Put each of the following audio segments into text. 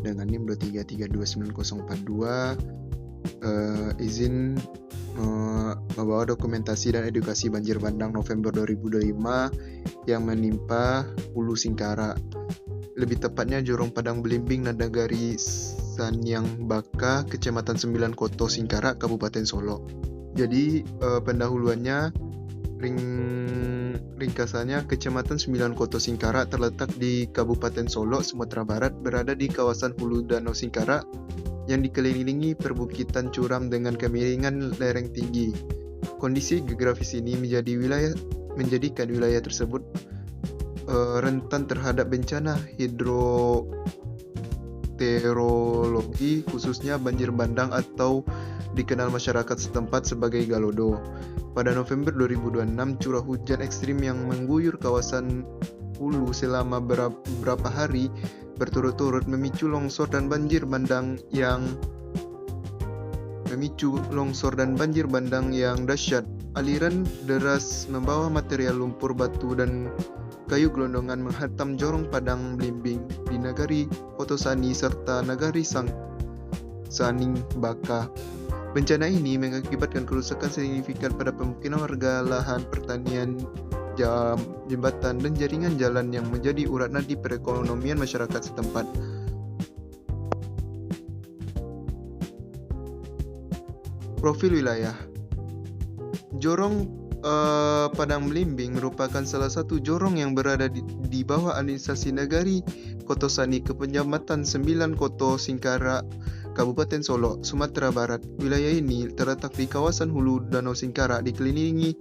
dengan NIM 2332942 izin membawa dokumentasi dan edukasi banjir bandang November 2025 yang menimpa Hulu Singkara. Lebih tepatnya Jorong Padang Belimbing dan Nagari Sanyang Baka, Kecamatan 9 Koto Singkara, Kabupaten Solo. Jadi pendahuluannya ringkasannya Kecamatan 9 Koto Singkara terletak di Kabupaten Solo, Sumatera Barat, berada di kawasan Hulu Danau Singkara yang dikelilingi perbukitan curam dengan kemiringan lereng tinggi. Kondisi geografis ini menjadikan wilayah tersebut rentan terhadap bencana hidroteorologi, khususnya banjir bandang atau dikenal masyarakat setempat sebagai Galodo. Pada November 2026, curah hujan ekstrim yang mengguyur kawasan Hulu selama beberapa hari berturut-turut memicu longsor dan banjir bandang yang dahsyat. Aliran deras membawa material lumpur batu dan kayu gelondongan menghantam Jorong Padang Belimbing di Nagari Kotosani serta Nagari Saning Baka. Bencana ini mengakibatkan kerusakan signifikan pada pemukiman warga, lahan pertanian, jembatan, dan jaringan jalan yang menjadi urat nadi perekonomian masyarakat setempat. Profil wilayah Jorong Padang Belimbing merupakan salah satu jorong yang berada di bawah administrasi Nagari Kotosani, Kecamatan 9 Koto Singkara, Kabupaten Solo, Sumatera Barat. Wilayah ini terletak di kawasan Hulu Danau Singkara, dikelilingi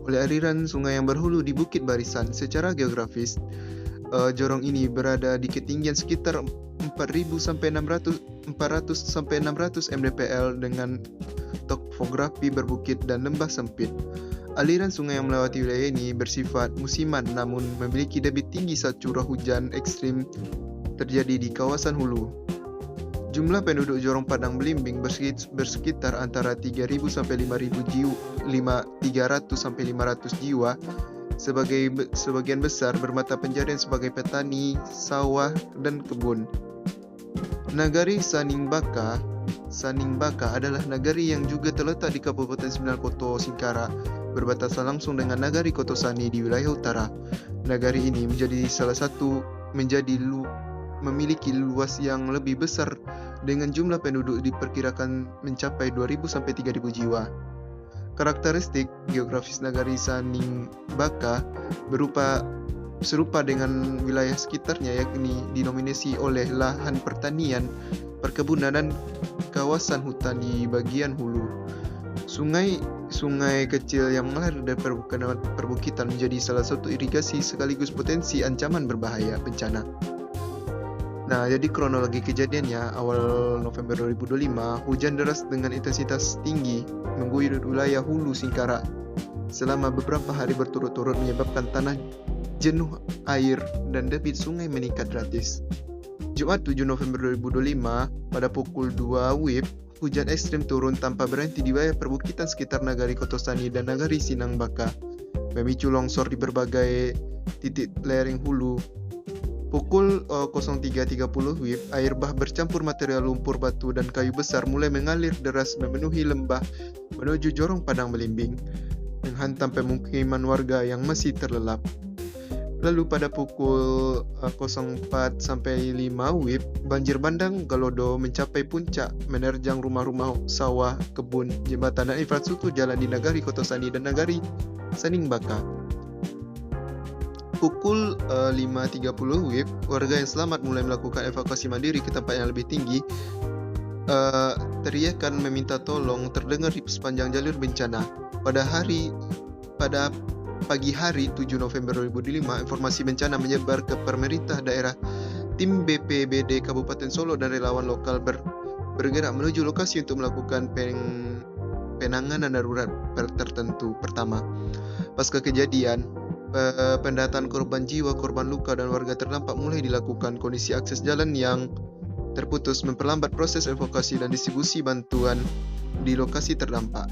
oleh aliran sungai yang berhulu di Bukit Barisan. Secara geografis, jorong ini berada di ketinggian sekitar 400 sampai 600 mdpl dengan topografi berbukit dan lembah sempit. Aliran sungai yang melewati wilayah ini bersifat musiman namun memiliki debit tinggi saat curah hujan ekstrim terjadi di kawasan hulu. Jumlah penduduk Jorong Padang Belimbing bersekitar antara 3.000 sampai 5.000 300 sampai 500 jiwa. Sebagian besar bermata pencarian sebagai petani, sawah, dan kebun. Nagari Saning Baka adalah nagari yang juga terletak di Kabupaten 9 Koto Singkara, berbatasan langsung dengan Nagari Kotosani di wilayah utara. Nagari ini memiliki luas yang lebih besar dengan jumlah penduduk diperkirakan mencapai 2.000 sampai 3.000 jiwa. Karakteristik geografis Nagari Saning Baka serupa dengan wilayah sekitarnya, yakni didominasi oleh lahan pertanian, perkebunan, dan kawasan hutan di bagian hulu. Sungai kecil yang mengalir dari perbukitan menjadi salah satu irigasi sekaligus potensi ancaman berbahaya bencana. Nah, jadi kronologi kejadiannya, awal November 2025, hujan deras dengan intensitas tinggi mengguyur wilayah Hulu Singkara selama beberapa hari berturut-turut menyebabkan tanah jenuh air dan debit sungai meningkat drastis. Jumat 7 November 2025, pada pukul 2 WIB, hujan ekstrim turun tanpa berhenti di wilayah perbukitan sekitar Nagari Kotosani dan Nagari Sinang Baka, memicu longsor di berbagai titik lereng hulu. Pukul 03.30 WIB, air bah bercampur material lumpur batu dan kayu besar mulai mengalir deras memenuhi lembah menuju Jorong Padang Belimbing, menghantam pemukiman warga yang masih terlelap. Lalu pada pukul 04.05 WIB, banjir bandang Galodo mencapai puncak, menerjang rumah-rumah, sawah, kebun, jembatan, dan infrastruktur jalan di Nagari Kotosani dan Nagari Saning Baka. Pukul 5.30 WIB, warga yang selamat mulai melakukan evakuasi mandiri ke tempat yang lebih tinggi. Teriakan meminta tolong terdengar di sepanjang jalur bencana. Pada pagi hari 7 November 2025, informasi bencana menyebar ke pemerintah daerah. Tim BPBD Kabupaten Solo dan relawan lokal bergerak menuju lokasi untuk melakukan penanganan darurat tertentu. Pertama, pasca kejadian, pendataan korban jiwa, korban luka, dan warga terdampak mulai dilakukan. Kondisi akses jalan yang terputus memperlambat proses evakuasi dan distribusi bantuan di lokasi terdampak.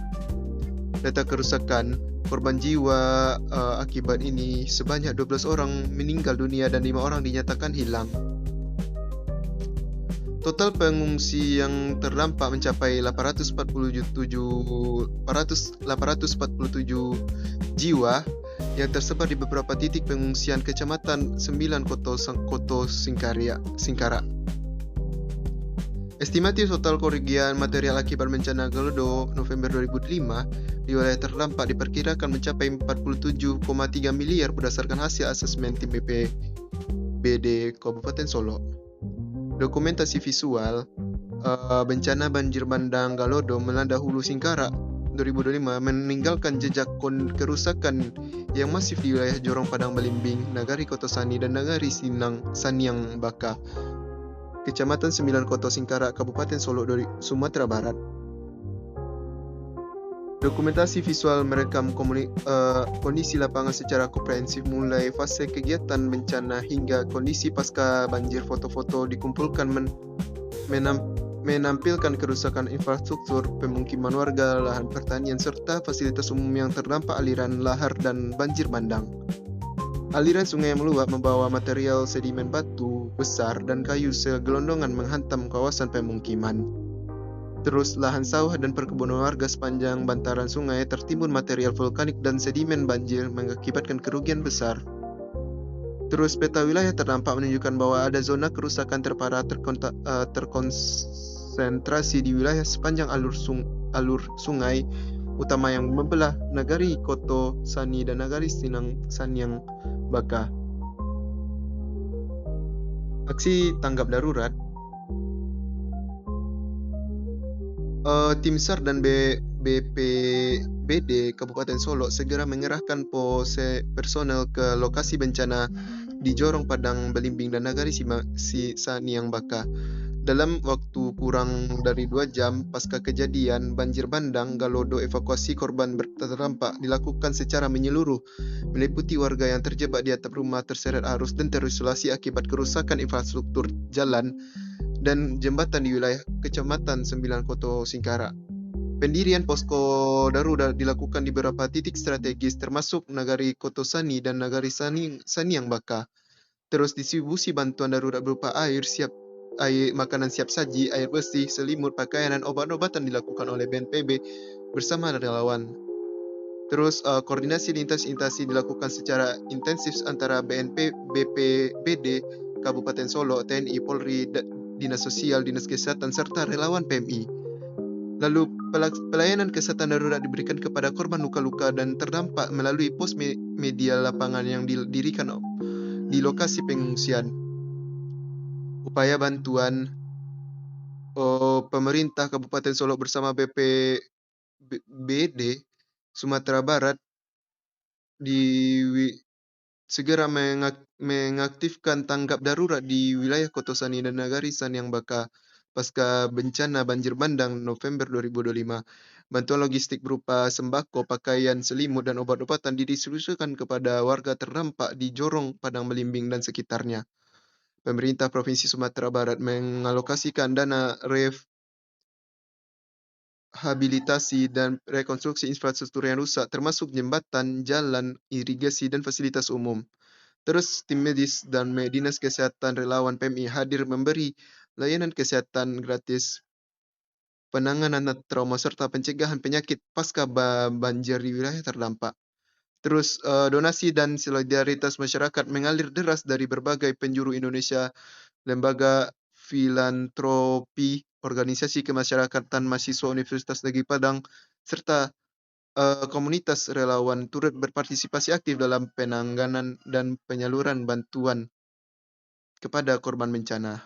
Data kerusakan, korban jiwa akibat ini sebanyak 12 orang meninggal dunia dan 5 orang dinyatakan hilang. Total pengungsi yang terdampak mencapai 847 jiwa yang tersebar di beberapa titik pengungsian kecamatan 9 Koto Singkara. Estimatif total kerugian material akibat bencana Gelodo November 2005 di wilayah terdampak diperkirakan mencapai 47,3 miliar berdasarkan hasil asesmen tim BPBD Kabupaten Solo. Dokumentasi visual bencana banjir bandang Galodo melanda Hulu Singkara 2005 meninggalkan jejak kerusakan yang masif di wilayah Jorong Padang Belimbing, Nagari Kotosani, dan Nagari Saniang Baka, Kecamatan 9 Koto Singkara, Kabupaten Solo, Sumatera Barat. Dokumentasi visual merekam kondisi lapangan secara komprehensif mulai fase kegiatan bencana hingga kondisi pasca banjir. Foto-foto dikumpulkan menampilkan kerusakan infrastruktur, pemukiman warga, lahan pertanian, serta fasilitas umum yang terdampak aliran lahar dan banjir bandang. Aliran sungai yang meluap membawa material sedimen batu besar dan kayu segelondongan menghantam kawasan pemukiman. Terus lahan sawah dan perkebunan warga sepanjang bantaran sungai tertimbun material vulkanik dan sedimen banjir mengakibatkan kerugian besar. Terus peta wilayah terdampak menunjukkan bahwa ada zona kerusakan terparah terkonsentrasi di wilayah sepanjang alur sungai utama yang membelah Nagari Koto Sani dan Nagari Saniang Baka. Aksi tanggap darurat. Tim SAR dan BPBD Kabupaten Solo segera mengerahkan personel ke lokasi bencana di Jorong Padang Belimbing dan Nagari Saniang Baka. Dalam waktu kurang dari 2 jam pasca kejadian banjir bandang Galodo, evakuasi korban terdampak dilakukan secara menyeluruh, meliputi warga yang terjebak di atap rumah, terseret arus, dan terisolasi akibat kerusakan infrastruktur jalan dan jembatan di wilayah Kecamatan 9 Koto Singkara. Pendirian posko darurat dilakukan di beberapa titik strategis termasuk Nagari Kotosani dan Nagari Saniang Baka. Terus distribusi bantuan darurat berupa air, makanan siap saji, air bersih, selimut, pakaian, dan obat-obatan dilakukan oleh BNPB bersama relawan. Terus koordinasi lintas instansi dilakukan secara intensif antara BPBD Kabupaten Solo, TNI, Polri, Dinas Sosial, Dinas Kesehatan, serta relawan PMI. Lalu pelayanan kesehatan darurat diberikan kepada korban luka-luka dan terdampak melalui pos media lapangan yang didirikan di lokasi pengungsian. Upaya bantuan pemerintah Kabupaten Solo bersama BPBD Sumatera Barat segera mengaktifkan tanggap darurat di wilayah Kotosani dan Nagari Saniang Baka pasca bencana banjir bandang November 2025. Bantuan logistik berupa sembako, pakaian, selimut, dan obat-obatan didistribusikan kepada warga terdampak di Jorong Padang Belimbing dan sekitarnya. Pemerintah Provinsi Sumatera Barat mengalokasikan dana rehabilitasi dan rekonstruksi infrastruktur yang rusak, termasuk jembatan, jalan, irigasi, dan fasilitas umum. Terus tim medis dan Dinas Kesehatan relawan PMI hadir memberi layanan kesehatan gratis, penanganan trauma, serta pencegahan penyakit pasca banjir di wilayah terdampak. Terus donasi dan solidaritas masyarakat mengalir deras dari berbagai penjuru Indonesia, lembaga filantropi, organisasi kemasyarakatan, mahasiswa Universitas Negeri Padang, serta komunitas relawan turut berpartisipasi aktif dalam penanganan dan penyaluran bantuan kepada korban bencana.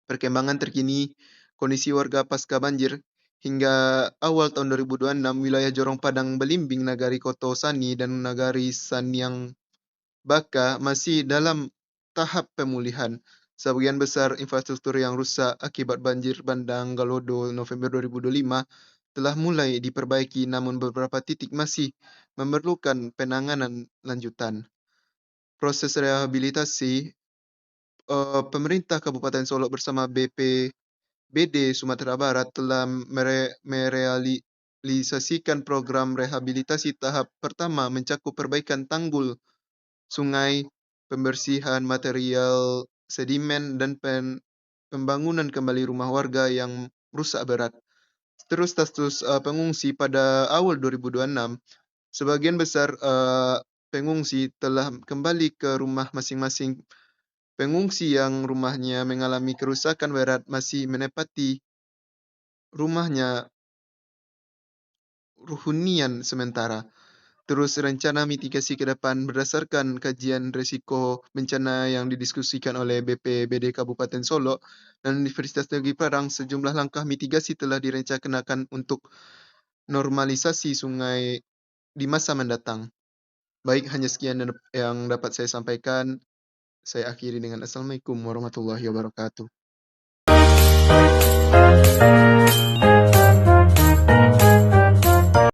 Perkembangan terkini kondisi warga pasca banjir. Hingga awal tahun 2026, wilayah Jorong Padang Belimbing, Nagari Kotosani, dan Nagari Saniang Baka masih dalam tahap pemulihan. Sebagian besar infrastruktur yang rusak akibat banjir bandang Galodo November 2025 telah mulai diperbaiki, namun beberapa titik masih memerlukan penanganan lanjutan. Proses rehabilitasi, pemerintah Kabupaten Solo bersama BPBD Sumatera Barat telah merealisasikan program rehabilitasi tahap pertama mencakup perbaikan tanggul sungai, pembersihan material sedimen, dan pembangunan kembali rumah warga yang rusak berat. Terus status pengungsi pada awal 2026, sebagian besar pengungsi telah kembali ke rumah masing-masing. Pengungsi yang rumahnya mengalami kerusakan berat masih menempati rumahnya hunian sementara. Terus rencana mitigasi ke depan berdasarkan kajian risiko bencana yang didiskusikan oleh BPBD Kabupaten Solok dan Universitas Negeri Padang, sejumlah langkah mitigasi telah direncanakan untuk normalisasi sungai di masa mendatang. Baik, hanya sekian yang dapat saya sampaikan. Saya akhiri dengan Assalamualaikum warahmatullahi wabarakatuh.